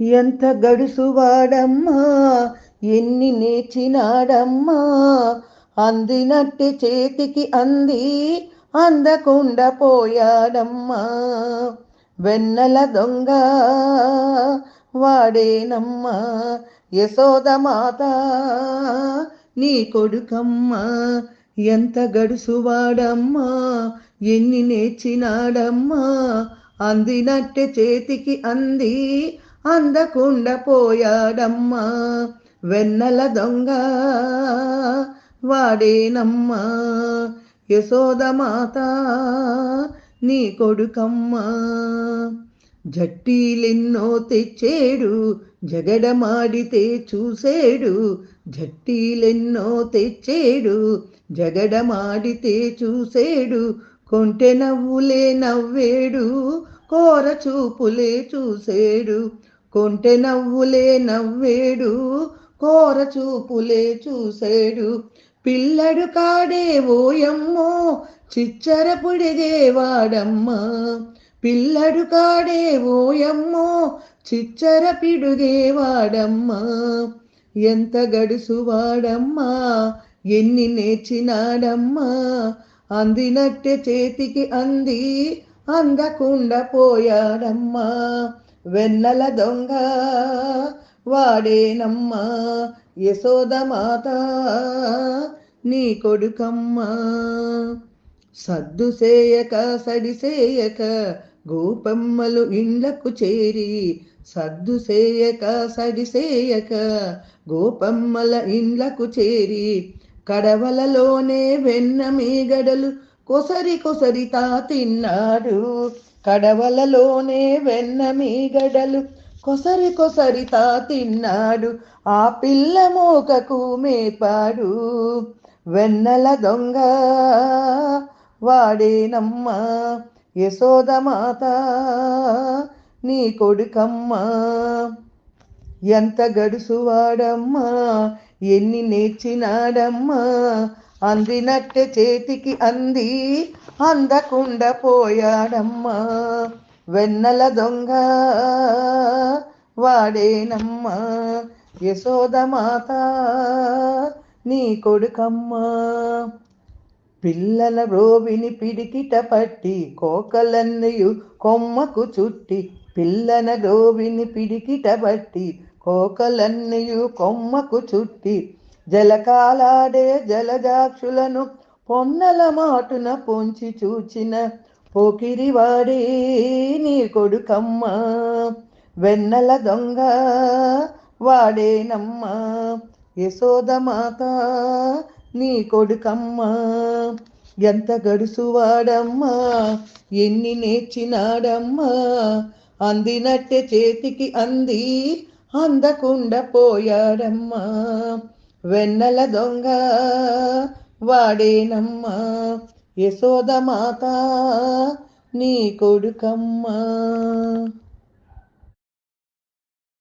ఎంత గడుసువాడమ్మా, ఎన్ని నేర్చినాడమ్మా, అందినట్టి చేతికి అంది అందకుండా పోయాడమ్మా. వెన్నెల దొంగ వాడేనమ్మా, యశోదమాత నీ కొడుకమ్మా. ఎంత గడుసువాడమ్మా, ఎన్ని నేర్చినాడమ్మా, అందినట్టె చేతికి అంది అందకుండా పోయాడమ్మా. వెన్నెల దొంగ వాడేనమ్మా, యశోదమాత నీ కొడుకమ్మా. జట్టీలెన్నో తెచ్చేడు, జగడమాడితే చూసేడు. జట్టీలెన్నో తెచ్చేడు, జగడమాడితే చూసేడు. కొంటె నవ్వులే నవ్వేడు, కోర చూపులే చూసేడు. కొంటె నవ్వులే నవ్వేడు, కోర చూపులే చూసేడు. పిల్లడు కాడే ఓయమ్మో, చిచ్చర పుడిగేవాడమ్మా. పిల్లడు కాడే ఓయమ్మో, చిచ్చర పిడుగేవాడమ్మా. ఎంత గడుసువాడమ్మా, ఎన్ని నేర్చినాడమ్మా, అందినట్టె చేతికి అంది అందకుండా పోయాడమ్మా. వెన్నెల దొంగ వాడేనమ్మా, యశోదమాత నీ కొడుకమ్మా. సద్దు చేయక సడిసేయక గోపమ్మలు ఇండ్లకు చేరి, సద్దు చేయక సడిసేయక గోపమ్మల ఇండ్లకు చేరి. కడవలలోనే వెన్న మీగడలు కొసరి కొసరి తా తిన్నాడు. కడవలలోనే వెన్న మీగడలు కొసరి కొసరి తా తిన్నాడు. ఆ పిల్ల మోకకు మేపాడు. వెన్నెల దొంగ వాడేనమ్మా, యశోదమాత నీ కొడుకమ్మా. ఎంత గడుసువాడమ్మా, ఎన్ని నేర్చినాడమ్మా, అందినట్టె చేతికి అంది అందకుండా పోయాడమ్మా. వెన్నెల దొంగ వాడేనమ్మా, యశోదమాత నీ కొడుకమ్మా. పిల్లల రోవిని పిడికిట పట్టి కోకలన్నయు కొమ్మకు చుట్టి. పిల్లన రోవిని పిడికిట పట్టి కోకలన్నయు కొమ్మకు చుట్టి. జలకాలాడే జలజాక్షులను పొన్నల మాటున పొంచి చూచిన పోకిరివాడే నీ కొడుకమ్మా. వెన్నెల దొంగ వాడేనమ్మా, యశోదమాత నీ కొడుకమ్మా. ఎంత గడుసువాడమ్మా, ఎన్ని నేర్చినాడమ్మా, అందినట్టె చేతికి అంది అందకుండా పోయాడమ్మా. వెన్నెల దొంగ వాడేనమ్మా, యశోదమాత నీ కొడుకమ్మా.